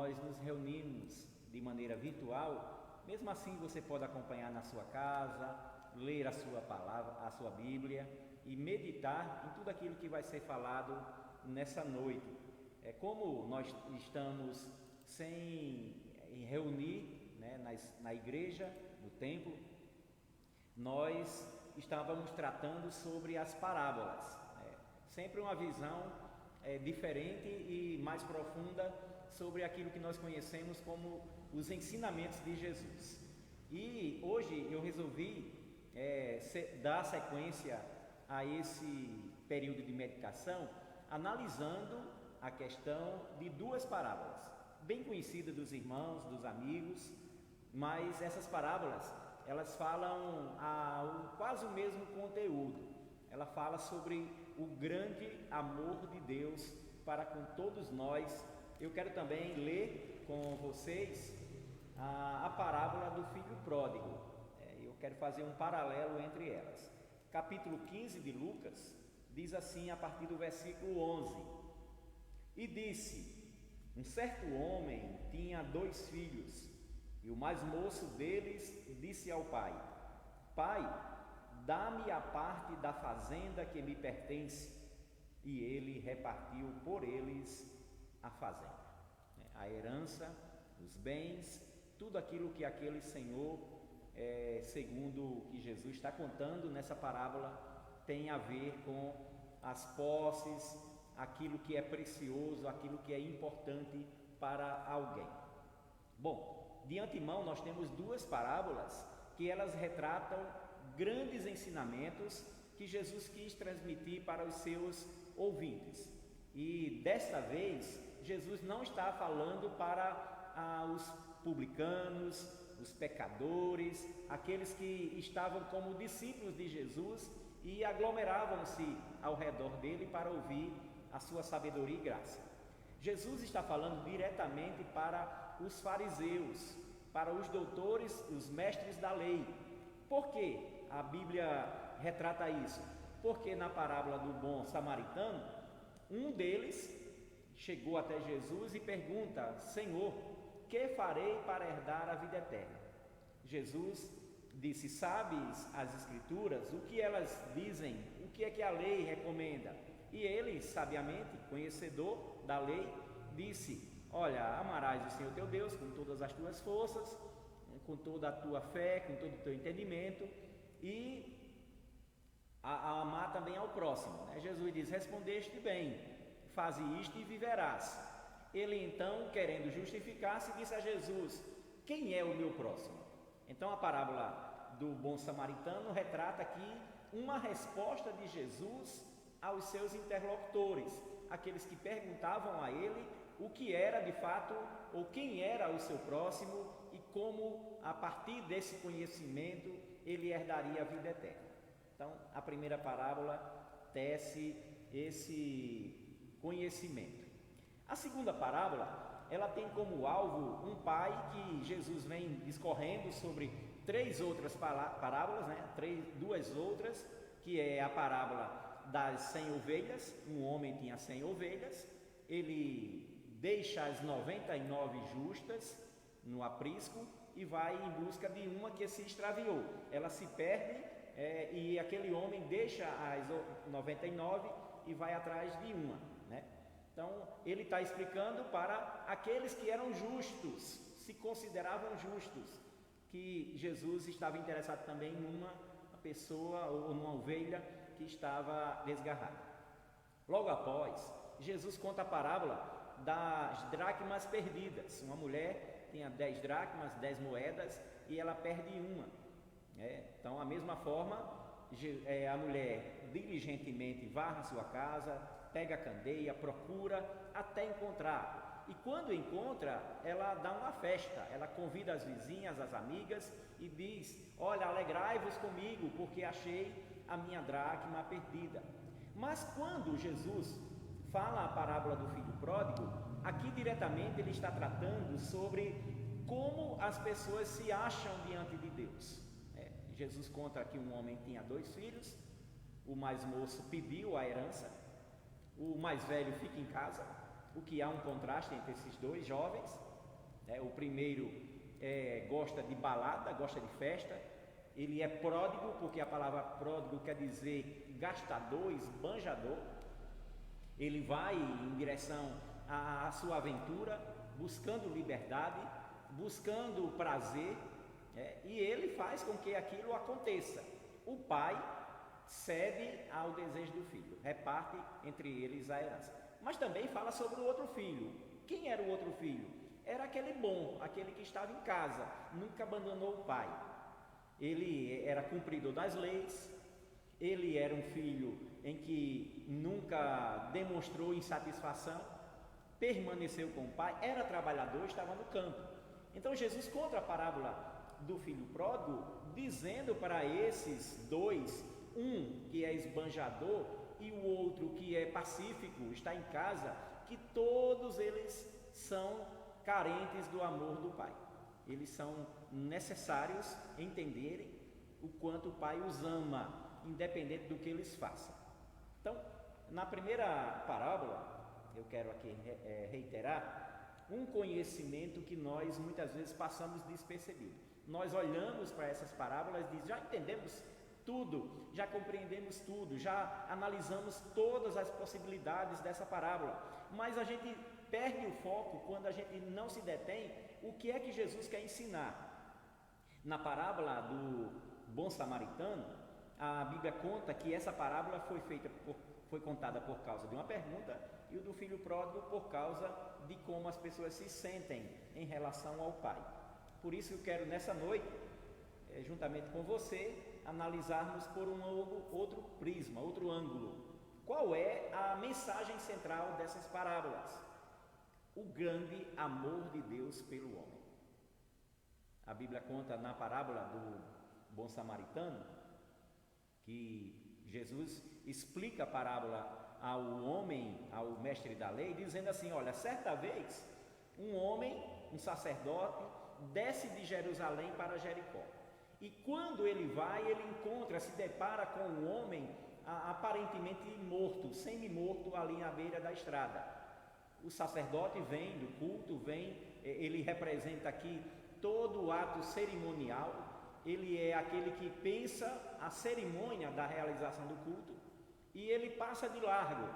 nós nos reunimos de maneira virtual, mesmo assim você pode acompanhar na sua casa, ler a sua palavra, a sua Bíblia e meditar em tudo aquilo que vai ser falado nessa noite. Como nós estamos sem reunir, né, na igreja, no templo, nós estávamos tratando sobre as parábolas, sempre uma visão diferente e mais profunda sobre aquilo que nós conhecemos como os ensinamentos de Jesus. E hoje eu resolvi dar sequência a esse período de meditação, analisando a questão de duas parábolas, bem conhecidas dos irmãos, dos amigos, mas essas parábolas, elas falam quase o mesmo conteúdo. Ela fala sobre o grande amor de Deus para com todos nós. Eu quero também ler com vocês a parábola do filho pródigo. Eu quero fazer um paralelo entre elas. Capítulo 15 de Lucas diz assim, a partir do versículo 11: E disse: Um certo homem tinha 2 filhos, e o mais moço deles disse ao pai: Pai, dá-me a parte da fazenda que me pertence. E ele repartiu por eles a fazenda, a herança, os bens, tudo aquilo que aquele senhor, segundo o que Jesus está contando nessa parábola, tem a ver com as posses, aquilo que é precioso, aquilo que é importante para alguém. Bom, de antemão nós temos 2 parábolas que elas retratam grandes ensinamentos que Jesus quis transmitir para os seus ouvintes. E desta vez, Jesus não está falando para os publicanos, os pecadores, aqueles que estavam como discípulos de Jesus e aglomeravam-se ao redor dele para ouvir a sua sabedoria e graça. Jesus está falando diretamente para os fariseus, para os doutores, os mestres da lei. Por que a Bíblia retrata isso? Porque na parábola do bom samaritano, um deles chegou até Jesus e pergunta: Senhor, que farei para herdar a vida eterna? Jesus disse: Sabes as Escrituras, o que elas dizem, o que é que a lei recomenda? E ele, sabiamente, conhecedor da lei, disse: Olha, amarás o Senhor teu Deus com todas as tuas forças, com toda a tua fé, com todo o teu entendimento, e a amar também ao próximo, né? Jesus diz: Respondeste bem, faze isto e viverás. Ele então, querendo justificar-se, disse a Jesus: Quem é o meu próximo? Então a parábola do bom samaritano retrata aqui uma resposta de Jesus aos seus interlocutores, aqueles que perguntavam a ele o que era de fato, ou quem era o seu próximo, e como a partir desse conhecimento ele herdaria a vida eterna. Então a primeira parábola tece esse conhecimento. A segunda parábola, ela tem como alvo um pai, que Jesus vem discorrendo sobre 3 outras parábolas, né? 2 outras, que é a parábola das 100 ovelhas. Um homem tinha 100 ovelhas, ele deixa as 99 justas no aprisco e vai em busca de uma que se extraviou. Ela se perde, e aquele homem deixa as 99 e vai atrás de uma, né? Então ele está explicando para aqueles que eram justos, se consideravam justos, que Jesus estava interessado também numa pessoa ou numa ovelha que estava desgarrada. Logo após, Jesus conta a parábola das dracmas perdidas. Uma mulher tinha 10 dracmas, 10 moedas, e ela perde uma. Então, da mesma forma, a mulher diligentemente varre a sua casa, pega a candeia, procura até encontrar. E quando encontra, ela dá uma festa, ela convida as vizinhas, as amigas e diz: Olha, alegrai-vos comigo, porque achei a minha dracma perdida. Mas quando Jesus fala a parábola do filho pródigo, aqui diretamente ele está tratando sobre como as pessoas se acham diante de Deus. Jesus conta que um homem tinha 2 filhos, o mais moço pediu a herança, o mais velho fica em casa, o que há um contraste entre esses 2 jovens, O primeiro gosta de balada, gosta de festa. Ele é pródigo, porque a palavra pródigo quer dizer gastador, esbanjador. Ele vai em direção à sua aventura, buscando liberdade, buscando prazer, e ele faz com que aquilo aconteça. O pai cede ao desejo do filho, reparte entre eles a herança. Mas também fala sobre o outro filho. Quem era o outro filho? Era aquele bom, aquele que estava em casa, nunca abandonou o pai. Ele era cumpridor das leis, ele era um filho em que nunca demonstrou insatisfação, permaneceu com o pai, era trabalhador, estava no campo. Então Jesus conta a parábola do filho pródigo, dizendo para esses dois, um que é esbanjador e o outro que é pacífico, está em casa, que todos eles são carentes do amor do pai. Eles são necessários entenderem o quanto o pai os ama, independente do que eles façam. Então, na primeira parábola, eu quero aqui reiterar um conhecimento que nós muitas vezes passamos despercebido. Nós olhamos para essas parábolas e dizemos, já entendemos tudo, já compreendemos tudo, já analisamos todas as possibilidades dessa parábola, mas a gente perde o foco quando a gente não se detém. O que é que Jesus quer ensinar? Na parábola do bom samaritano, a Bíblia conta que essa parábola foi contada por causa de uma pergunta, e o do filho pródigo por causa de como as pessoas se sentem em relação ao pai. Por isso eu quero nessa noite, juntamente com você, analisarmos por um outro prisma, outro ângulo. Qual é a mensagem central dessas parábolas? O grande amor de Deus pelo homem. A Bíblia conta na parábola do bom samaritano que Jesus explica a parábola ao homem, ao mestre da lei, dizendo assim, olha, certa vez um homem, um sacerdote, desce de Jerusalém para Jericó, e quando ele vai, ele se depara com um homem aparentemente morto, semi-morto, ali na beira da estrada. O sacerdote vem do culto, ele representa aqui todo o ato cerimonial, ele é aquele que pensa a cerimônia da realização do culto, e ele passa de largo.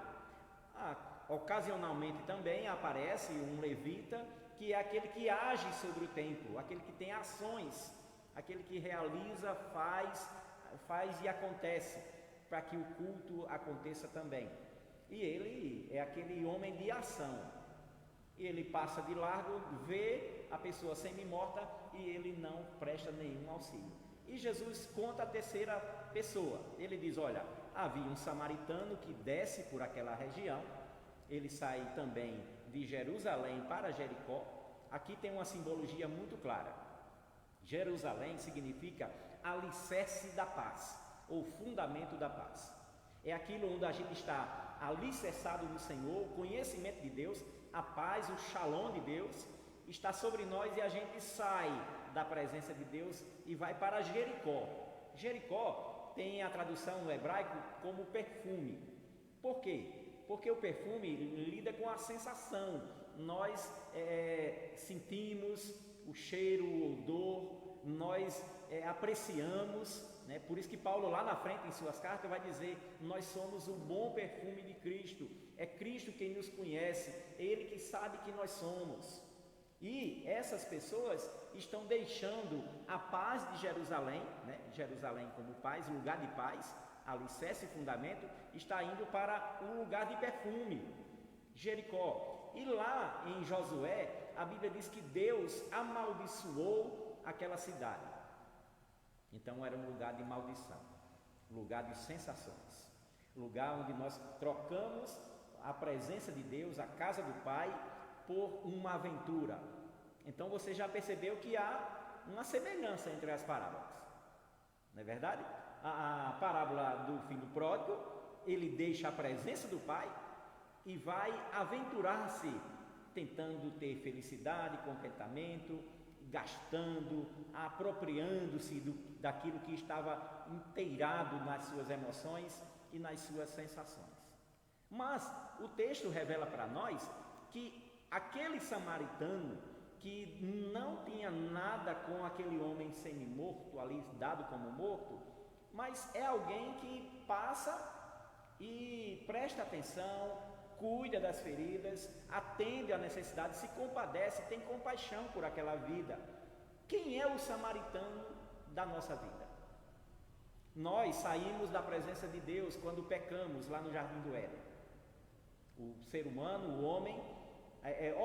Ocasionalmente também aparece um levita, que é aquele que age sobre o templo, aquele que tem ações, aquele que realiza, faz e acontece, para que o culto aconteça também. E ele é aquele homem de ação. E ele passa de largo, vê a pessoa semi-morta e ele não presta nenhum auxílio. E Jesus conta a terceira pessoa. Ele diz, olha, havia um samaritano que desce por aquela região. Ele sai também de Jerusalém para Jericó. Aqui tem uma simbologia muito clara. Jerusalém significa alicerce da paz, ou fundamento da paz. É aquilo onde a gente está alicerçado no Senhor, o conhecimento de Deus, a paz, o shalom de Deus está sobre nós, e a gente sai da presença de Deus e vai para Jericó. Jericó tem a tradução no hebraico como perfume. Por quê? Porque o perfume lida com a sensação. Nós sentimos o cheiro, o odor, nós apreciamos, né? Por isso que Paulo lá na frente em suas cartas vai dizer, nós somos o bom perfume de Cristo. É Cristo quem nos conhece, é Ele que sabe que nós somos. E essas pessoas estão deixando a paz de Jerusalém, né? Jerusalém como paz, lugar de paz, alicerce e fundamento, está indo para um lugar de perfume, Jericó. E lá em Josué, a Bíblia diz que Deus amaldiçoou aquela cidade. Então era um lugar de maldição, lugar de sensações, lugar onde nós trocamos a presença de Deus, a casa do Pai, por uma aventura. Então você já percebeu que há uma semelhança entre as parábolas, não é verdade? A parábola do filho pródigo, ele deixa a presença do Pai e vai aventurar-se, tentando ter felicidade, contentamento, gastando, apropriando-se daquilo que estava inteirado nas suas emoções e nas suas sensações. Mas o texto revela para nós que aquele samaritano que não tinha nada com aquele homem semi-morto ali, dado como morto, mas é alguém que passa e presta atenção, cuida das feridas, atende à necessidade, se compadece, tem compaixão por aquela vida. Quem é o samaritano da nossa vida? Nós saímos da presença de Deus quando pecamos lá no Jardim do Éden. O ser humano, o homem,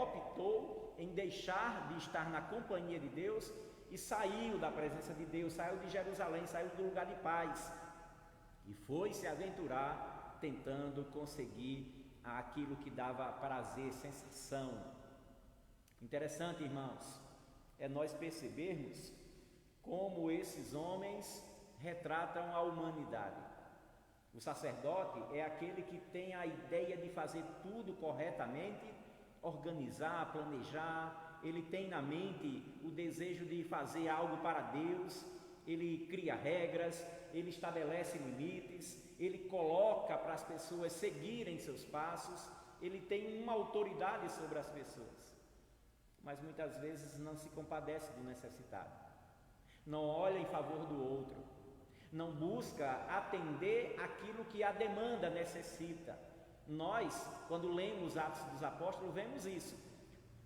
optou em deixar de estar na companhia de Deus e saiu da presença de Deus, saiu de Jerusalém, saiu do lugar de paz e foi se aventurar tentando conseguir aquilo que dava prazer, sensação. Interessante, irmãos, é nós percebermos como esses homens retratam a humanidade. O sacerdote é aquele que tem a ideia de fazer tudo corretamente, organizar, planejar, ele tem na mente o desejo de fazer algo para Deus, ele cria regras, ele estabelece limites, ele coloca para as pessoas seguirem seus passos, ele tem uma autoridade sobre as pessoas, mas muitas vezes não se compadece do necessitado, não olha em favor do outro, não busca atender aquilo que a demanda necessita. Nós, quando lemos Atos dos Apóstolos, vemos isso.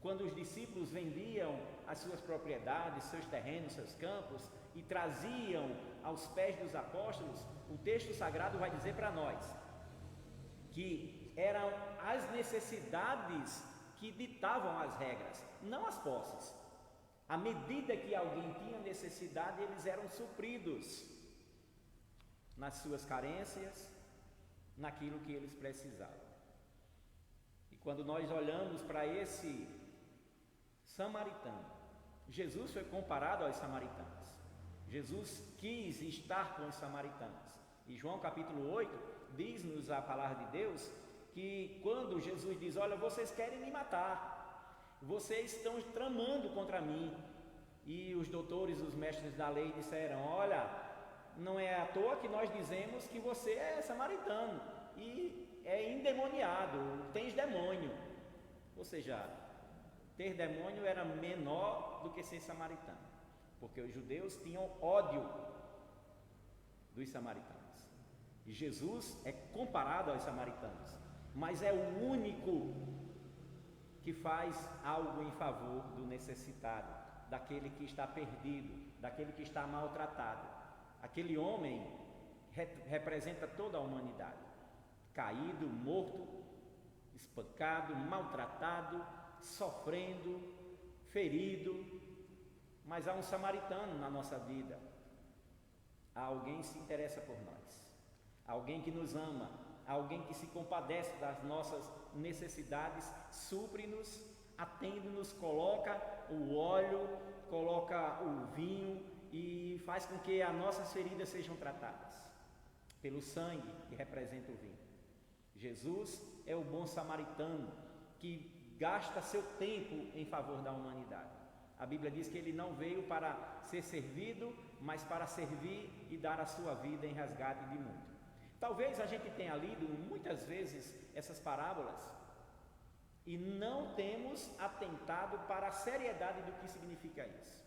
Quando os discípulos vendiam as suas propriedades, seus terrenos, seus campos e traziam aos pés dos apóstolos, o texto sagrado vai dizer para nós que eram as necessidades que ditavam as regras, não as posses. À medida que alguém tinha necessidade, eles eram supridos nas suas carências, naquilo que eles precisavam. E quando nós olhamos para esse samaritano, Jesus foi comparado aos samaritanos. Jesus quis estar com os samaritanos. E João capítulo 8 diz-nos a palavra de Deus que quando Jesus diz: olha, vocês querem me matar, vocês estão tramando contra mim. E os doutores, os mestres da lei disseram: olha, não é à toa que nós dizemos que você é samaritano e é endemoniado, tens demônio. Ou seja, ter demônio era menor do que ser samaritano, porque os judeus tinham ódio dos samaritanos. E Jesus é comparado aos samaritanos, mas é o único que faz algo em favor do necessitado, daquele que está perdido, daquele que está maltratado. Aquele homem representa toda a humanidade, caído, morto, espancado, maltratado, sofrendo, ferido, mas há um samaritano na nossa vida, há alguém que se interessa por nós, alguém que nos ama, alguém que se compadece das nossas necessidades, supre-nos, atende-nos, coloca o óleo, coloca o vinho e faz com que as nossas feridas sejam tratadas pelo sangue que representa o vinho. Jesus é o bom samaritano que gasta seu tempo em favor da humanidade. A Bíblia diz que ele não veio para ser servido, mas para servir e dar a sua vida em resgate de muito. Talvez a gente tenha lido muitas vezes essas parábolas e não temos atentado para a seriedade do que significa isso.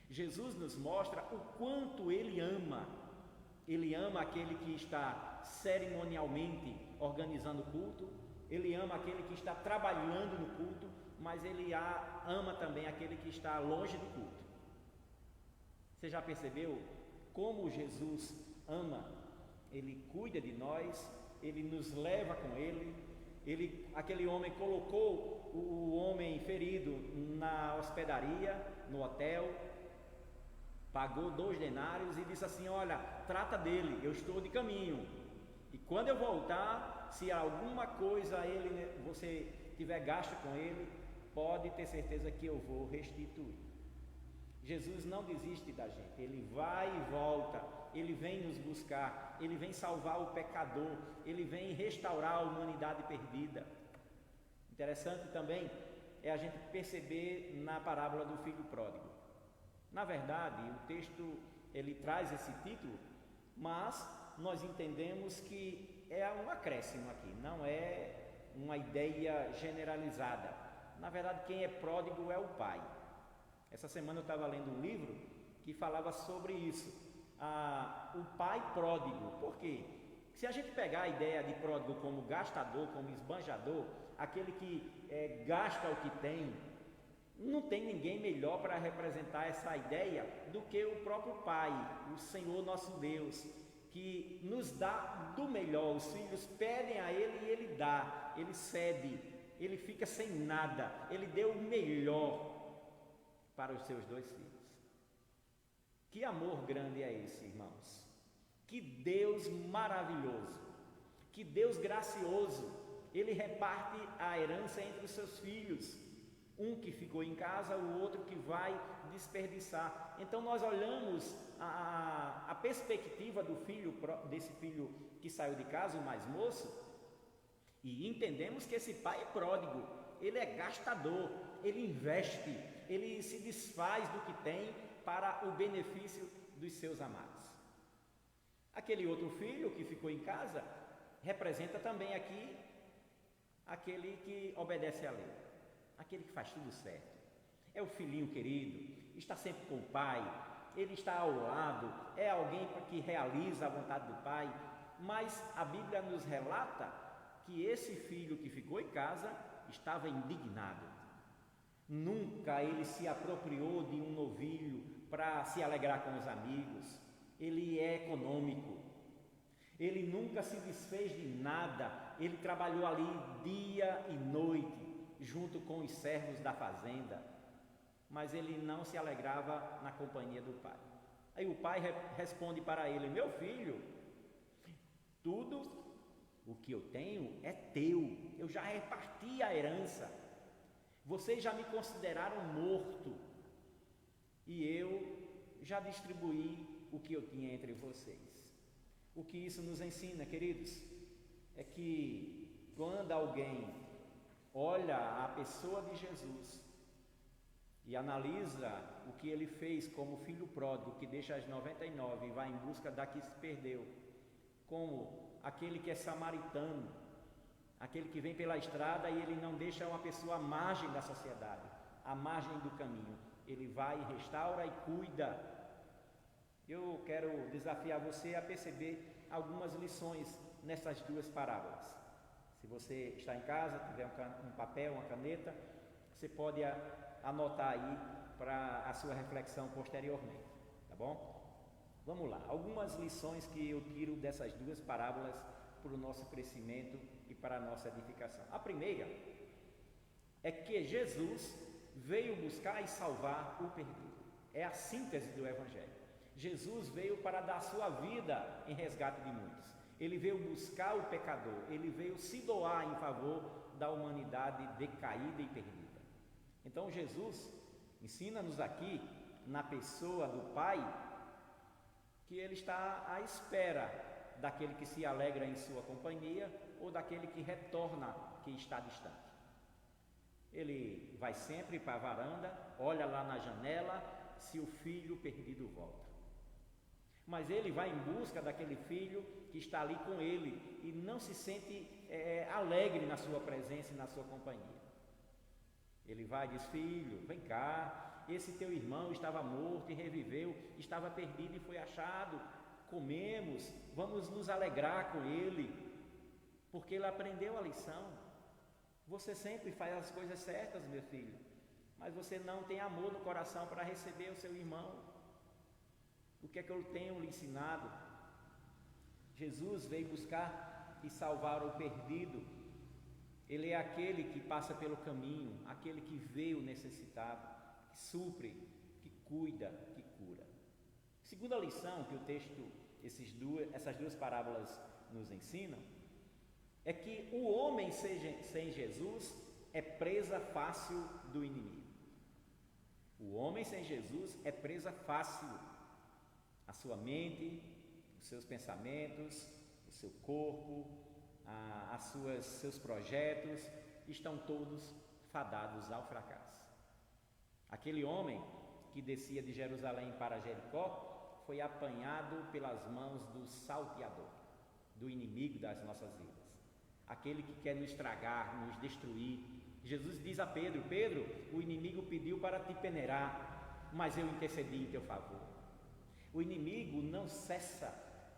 Jesus nos mostra o quanto Ele ama aquele que está cerimonialmente organizando o culto, Ele ama aquele que está trabalhando no culto, mas Ele ama também aquele que está longe do culto. Você já percebeu como Jesus ama? Ele cuida de nós, Ele nos leva com Ele. Aquele homem colocou o homem ferido na hospedaria, no hotel, pagou 2 denários e disse assim: olha, trata dele, eu estou de caminho, e quando eu voltar, se alguma coisa você tiver gasto com ele, pode ter certeza que eu vou restituir. Jesus não desiste da gente, Ele vai e volta, Ele vem nos buscar, Ele vem salvar o pecador, Ele vem restaurar a humanidade perdida. Interessante também é a gente perceber na parábola do filho pródigo. Na verdade, o texto ele traz esse título, mas nós entendemos que é um acréscimo aqui, não é uma ideia generalizada. Na verdade, quem é pródigo é o pai. Essa semana eu estava lendo um livro que falava sobre isso, o pai pródigo. Por quê? Se a gente pegar a ideia de pródigo como gastador, como esbanjador, aquele que gasta o que tem, não tem ninguém melhor para representar essa ideia do que o próprio Pai, o Senhor nosso Deus, que nos dá do melhor. Os filhos pedem a Ele e Ele dá, Ele cede, Ele fica sem nada, Ele deu o melhor para os seus 2 filhos. Que amor grande é esse, irmãos? Que Deus maravilhoso, que Deus gracioso. Ele reparte a herança entre os seus filhos, um que ficou em casa, o outro que vai desperdiçar. Então nós olhamos a perspectiva desse filho que saiu de casa, o mais moço, e entendemos que esse pai é pródigo, ele é gastador, ele investe, ele se desfaz do que tem para o benefício dos seus amados. Aquele outro filho que ficou em casa representa também aqui aquele que obedece à lei, aquele que faz tudo certo. É o filhinho querido, está sempre com o pai, ele está ao lado, é alguém que realiza a vontade do pai. Mas a Bíblia nos relata que esse filho que ficou em casa estava indignado. Nunca ele se apropriou de um novilho para se alegrar com os amigos. Ele é econômico, ele nunca se desfez de nada, ele trabalhou ali dia e noite, junto com os servos da fazenda, mas ele não se alegrava na companhia do pai. Aí o pai responde para ele: meu filho, tudo o que eu tenho é teu, eu já reparti a herança, vocês já me consideraram morto, e eu já distribuí o que eu tinha entre vocês. O que isso nos ensina, queridos, é que quando alguém olha a pessoa de Jesus e analisa o que ele fez como filho pródigo, que deixa as 99 e vai em busca da que se perdeu, como aquele que é samaritano, aquele que vem pela estrada e ele não deixa uma pessoa à margem da sociedade, à margem do caminho, ele vai, restaura e cuida. Eu quero desafiar você a perceber algumas lições nessas 2 parábolas. Se você está em casa, tiver um papel, uma caneta, você pode anotar aí para a sua reflexão posteriormente, tá bom? Vamos lá, algumas lições que eu tiro dessas 2 parábolas para o nosso crescimento e para a nossa edificação. A primeira é que Jesus veio buscar e salvar o perdido. É a síntese do Evangelho. Jesus veio para dar sua vida em resgate de muitos. Ele veio buscar o pecador, ele veio se doar em favor da humanidade decaída e perdida. Então Jesus ensina-nos aqui, na pessoa do Pai, que ele está à espera daquele que se alegra em sua companhia ou daquele que retorna, que está distante. Ele vai sempre para a varanda, olha lá na janela se o filho perdido volta. Mas ele vai em busca daquele filho que está ali com ele e não se sente alegre na sua presença e na sua companhia. Ele vai e diz: filho, vem cá, esse teu irmão estava morto e reviveu, estava perdido e foi achado, comemos, vamos nos alegrar com ele, porque ele aprendeu a lição. Você sempre faz as coisas certas, meu filho, mas você não tem amor no coração para receber o seu irmão. O que é que eu tenho lhe ensinado? Jesus veio buscar e salvar o perdido. Ele é aquele que passa pelo caminho, aquele que veio necessitado, que supre, que cuida, que cura. Segunda lição que o texto, essas 2 parábolas nos ensinam, é que o homem sem Jesus é presa fácil do inimigo. O homem sem Jesus é presa fácil. A sua mente, os seus pensamentos, o seu corpo, seus projetos estão todos fadados ao fracasso. Aquele homem que descia de Jerusalém para Jericó foi apanhado pelas mãos do salteador, do inimigo das nossas vidas, aquele que quer nos estragar, nos destruir. Jesus diz a Pedro: Pedro, o inimigo pediu para te peneirar. mas eu intercedi em teu favor. O inimigo não cessa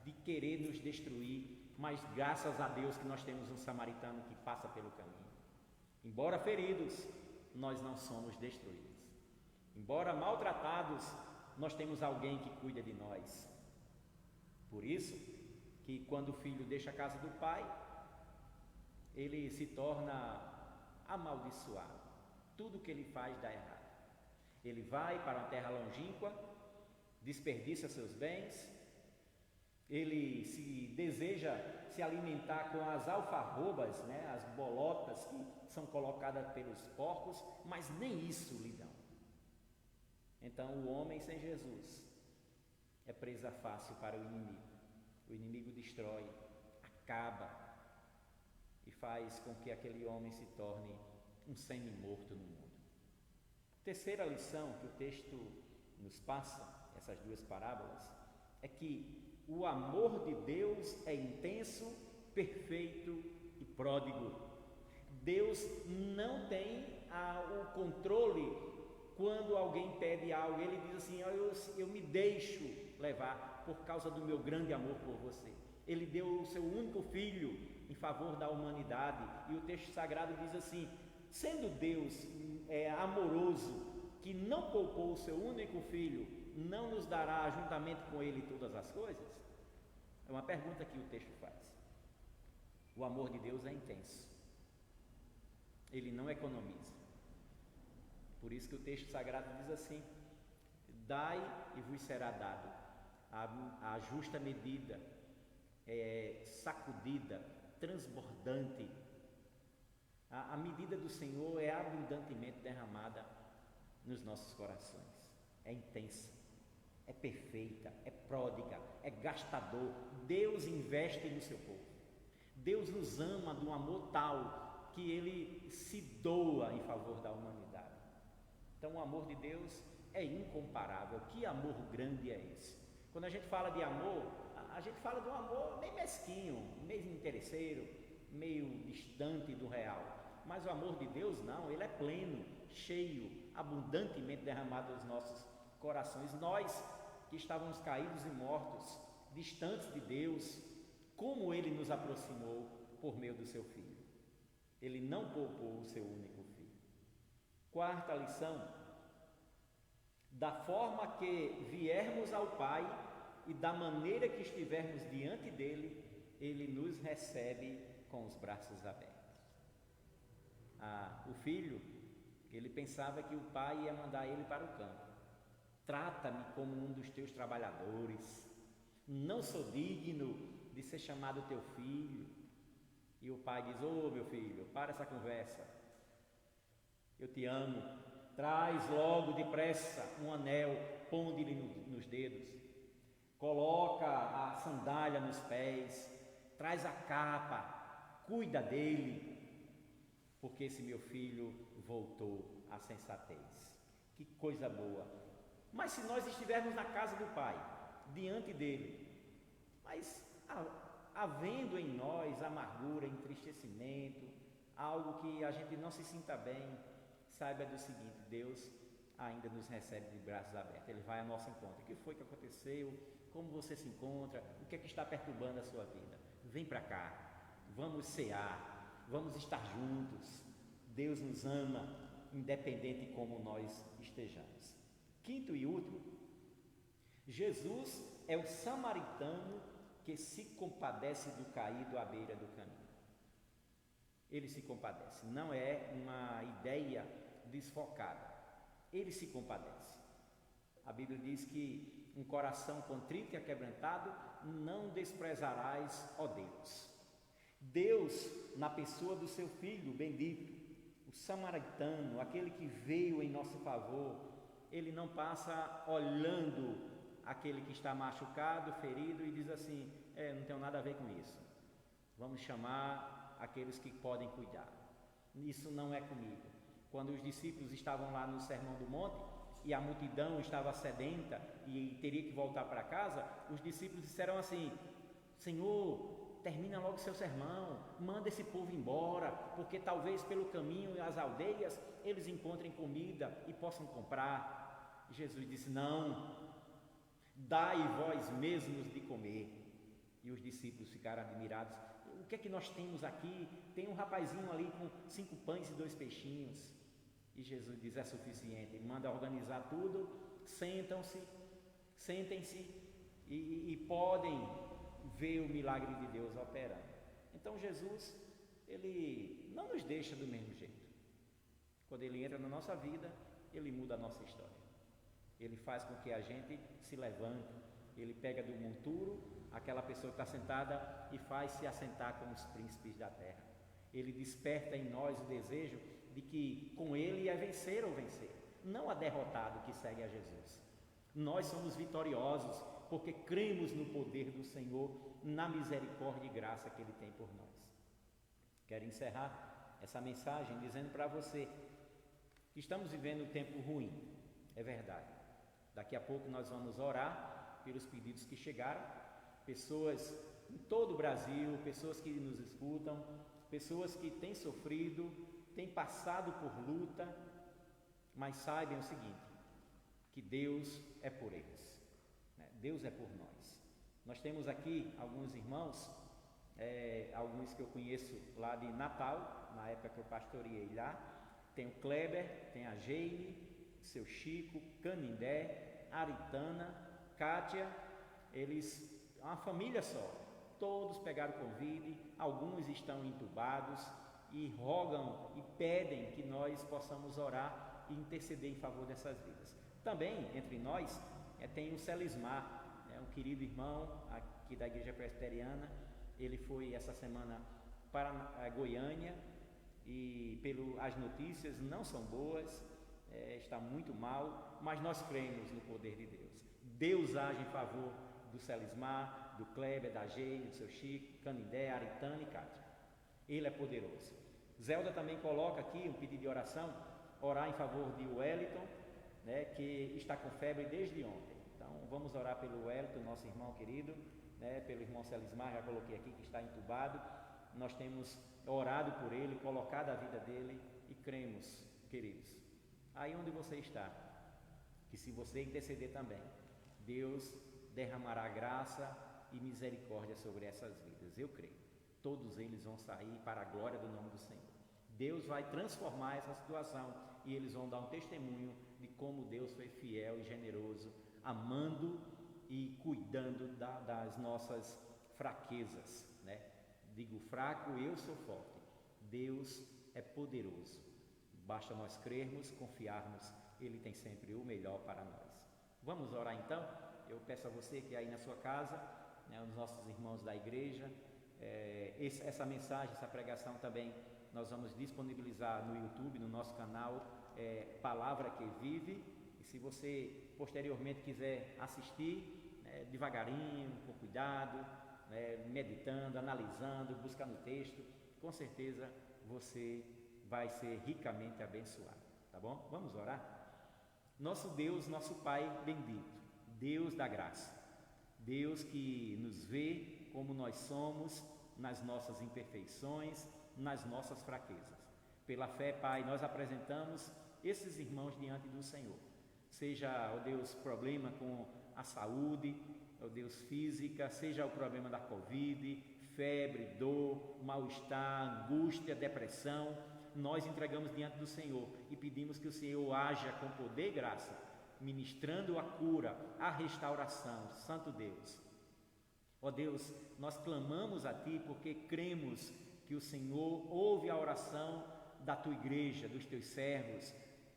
de querer nos destruir, mas graças a Deus que nós temos um samaritano que passa pelo caminho. Embora feridos, nós não somos destruídos. Embora maltratados, nós temos alguém que cuida de nós. Por isso que quando o filho deixa a casa do pai, ele se torna amaldiçoado. Tudo que ele faz dá errado. Ele vai para uma terra longínqua, desperdiça seus bens, ele se deseja se alimentar com as alfarrobas, né, as bolotas que são colocadas pelos porcos, mas nem isso lhe dão. Então o homem sem Jesus é presa fácil para o inimigo. O inimigo destrói, acaba e faz com que aquele homem se torne um semi-morto no mundo. Terceira lição que o texto nos passa, essas duas parábolas, é que o amor de Deus é intenso, perfeito e pródigo. Deus não tem o controle quando alguém pede algo. Ele diz assim: eu me deixo levar por causa do meu grande amor por você. Ele deu o seu único filho em favor da humanidade, e o texto sagrado diz assim: sendo Deus amoroso, que não poupou o seu único filho, não nos dará juntamente com ele todas as coisas? É uma pergunta que o texto faz. O amor de Deus é intenso, ele não economiza. Por isso que o texto sagrado diz assim: dai e vos será dado, a justa medida, sacudida, transbordante. A medida do Senhor é abundantemente derramada nos nossos corações. É intensa, é perfeita, é pródiga, é gastador. Deus investe no seu povo. Deus nos ama de um amor tal que Ele se doa em favor da humanidade. Então o amor de Deus é incomparável. Que amor grande é esse? Quando a gente fala de amor, a gente fala de um amor meio mesquinho, meio interesseiro, meio distante do real. Mas o amor de Deus não, ele é pleno, cheio, abundantemente derramado nos nossos corações. Nós que estávamos caídos e mortos, distantes de Deus, como Ele nos aproximou por meio do seu Filho. Ele não poupou o seu único Filho. Quarta lição: da forma que viermos ao Pai e da maneira que estivermos diante dEle, Ele nos recebe com os braços abertos. O filho, ele pensava que o pai ia mandar ele para o campo. Trata-me como um dos teus trabalhadores, não sou digno de ser chamado teu filho. E o pai diz: meu filho, para essa conversa, eu te amo, traz logo depressa um anel, ponde-lhe nos dedos, coloca a sandália nos pés, traz a capa, cuida dele, porque esse meu filho voltou à sensatez. Que coisa boa! Mas se nós estivermos na casa do Pai, diante dele, mas havendo em nós amargura, entristecimento, algo que a gente não se sinta bem, saiba do seguinte: Deus ainda nos recebe de braços abertos. Ele vai ao nosso encontro. O que foi que aconteceu? Como você se encontra? O que é que está perturbando a sua vida? Vem para cá, vamos cear, vamos estar juntos. Deus nos ama, independente de como nós estejamos. Quinto e último, Jesus é o samaritano que se compadece do caído à beira do caminho. Ele se compadece, não é uma ideia desfocada. Ele se compadece. A Bíblia diz que um coração contrito e aquebrantado não desprezarás, ó Deus. Deus, na pessoa do seu Filho bendito, o samaritano, aquele que veio em nosso favor, ele não passa olhando aquele que está machucado, ferido, e diz assim: não tenho nada a ver com isso, vamos chamar aqueles que podem cuidar. Isso não é comigo. Quando os discípulos estavam lá no Sermão do Monte e a multidão estava sedenta e teria que voltar para casa, os discípulos disseram assim: Senhor, termina logo seu sermão, manda esse povo embora, porque talvez pelo caminho e as aldeias eles encontrem comida e possam comprar. Jesus disse: não, dai vós mesmos de comer. E os discípulos ficaram admirados. O que é que nós temos aqui? Tem um rapazinho ali com 5 pães e 2 peixinhos. E Jesus diz: é suficiente. Ele manda organizar tudo, sentem-se e podem ver o milagre de Deus operando. Então Jesus, ele não nos deixa do mesmo jeito. Quando ele entra na nossa vida, ele muda a nossa história. Ele faz com que a gente se levante. Ele pega do monturo aquela pessoa que está sentada e faz se assentar com os príncipes da terra. Ele desperta em nós o desejo de que com ele é vencer ou vencer, não a derrotado que segue a Jesus. Nós somos vitoriosos porque cremos no poder do Senhor, na misericórdia e graça que Ele tem por nós. Quero encerrar essa mensagem dizendo para você que estamos vivendo um tempo ruim, é verdade. Daqui a pouco nós vamos orar pelos pedidos que chegaram, pessoas em todo o Brasil, pessoas que nos escutam, pessoas que têm sofrido, têm passado por luta, mas saibam o seguinte, que Deus é por eles, né? Deus é por nós. Nós temos aqui alguns irmãos, alguns que eu conheço lá de Natal, na época que eu pastoreei lá. Tem o Kleber, tem a Geine, seu Chico, Canindé, Aritana, Kátia, eles, uma família só, todos pegaram Covid, alguns estão entubados e rogam e pedem que nós possamos orar e interceder em favor dessas vidas. Também entre nós tem o Celismar, um querido irmão aqui da Igreja Presbiteriana. Ele foi essa semana para Goiânia e as notícias não são boas, está muito mal, mas nós cremos no poder de Deus. Deus age em favor do Celismar, do Kleber, da Geine, do seu Chico, Canindé, Aritana e Kátia. Ele é poderoso. Zelda também coloca aqui um pedido de oração, orar em favor de Wellington, né, que está com febre desde ontem. Então vamos orar pelo Wellington, nosso irmão querido, né, pelo irmão Celismar, já coloquei aqui, que está entubado. Nós temos orado por ele, colocado a vida dele e cremos, queridos, aí onde você está, que se você interceder também, Deus derramará graça e misericórdia sobre essas vidas. Eu creio, todos eles vão sair para a glória do nome do Senhor. Deus vai transformar essa situação e eles vão dar um testemunho de como Deus foi fiel e generoso, amando e cuidando das nossas fraquezas, né? Digo fraco, eu sou forte. Deus é poderoso. Basta nós crermos, confiarmos, Ele tem sempre o melhor para nós. Vamos orar então? Eu peço a você que aí na sua casa, né, os nossos irmãos da igreja, essa mensagem, essa pregação também nós vamos disponibilizar no YouTube, no nosso canal, Palavra que Vive. E se você posteriormente quiser assistir, devagarinho, com cuidado, meditando, analisando, buscando o texto, com certeza você vai ser ricamente abençoado, tá bom? Vamos orar? Nosso Deus, nosso Pai bendito, Deus da graça, Deus que nos vê como nós somos, nas nossas imperfeições, nas nossas fraquezas. Pela fé, Pai, nós apresentamos esses irmãos diante do Senhor. Seja, ó Deus, problema com a saúde, ó Deus, física, seja o problema da Covid, febre, dor, mal-estar, angústia, depressão, nós entregamos diante do Senhor e pedimos que o Senhor haja com poder e graça, ministrando a cura, a restauração. Santo Deus, ó Deus, nós clamamos a Ti porque cremos que o Senhor ouve a oração da Tua igreja, dos Teus servos.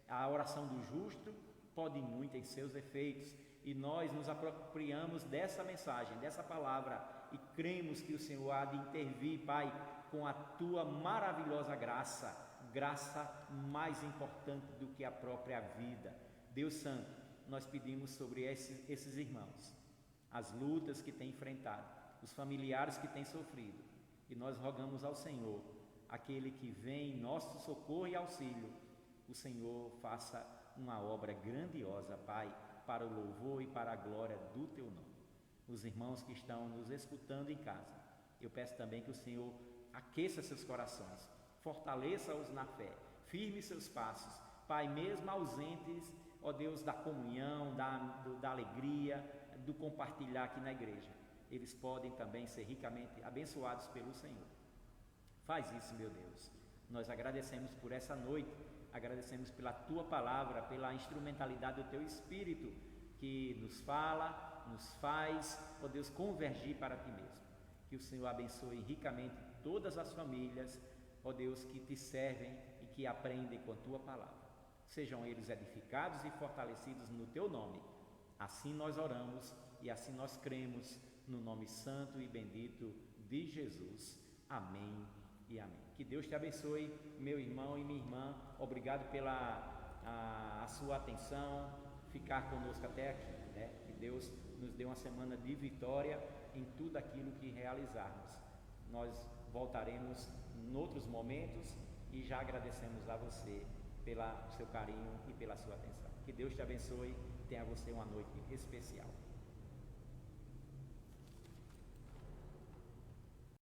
A oração do justo pode muito em seus efeitos, e nós nos apropriamos dessa mensagem, dessa palavra, e cremos que o Senhor há de intervir, Pai, com a Tua maravilhosa graça, graça mais importante do que a própria vida. Deus Santo, nós pedimos sobre esses irmãos, as lutas que têm enfrentado, os familiares que têm sofrido, e nós rogamos ao Senhor, aquele que vem em nosso socorro e auxílio, o Senhor faça uma obra grandiosa, Pai, para o louvor e para a glória do Teu nome. Os irmãos que estão nos escutando em casa, eu peço também que o Senhor aqueça seus corações, fortaleça-os na fé, firme seus passos, Pai, mesmo ausentes, ó Deus, da comunhão, da alegria, do compartilhar aqui na igreja, eles podem também ser ricamente abençoados pelo Senhor. Faz isso, meu Deus. Nós agradecemos por essa noite, agradecemos pela Tua palavra, pela instrumentalidade do Teu Espírito, que nos fala, nos faz, ó Deus, convergir para Ti mesmo. Que o Senhor abençoe ricamente todas as famílias, ó Deus, que Te servem e que aprendem com a Tua palavra. Sejam eles edificados e fortalecidos no Teu nome. Assim nós oramos e assim nós cremos no nome santo e bendito de Jesus. Amém e amém. Que Deus te abençoe, meu irmão e minha irmã. Obrigado pela a sua atenção, ficar conosco até aqui, né? Que Deus nos dê uma semana de vitória em tudo aquilo que realizarmos. Nós voltaremos em outros momentos e já agradecemos a você pelo seu carinho e pela sua atenção. Que Deus te abençoe, tenha você uma noite especial.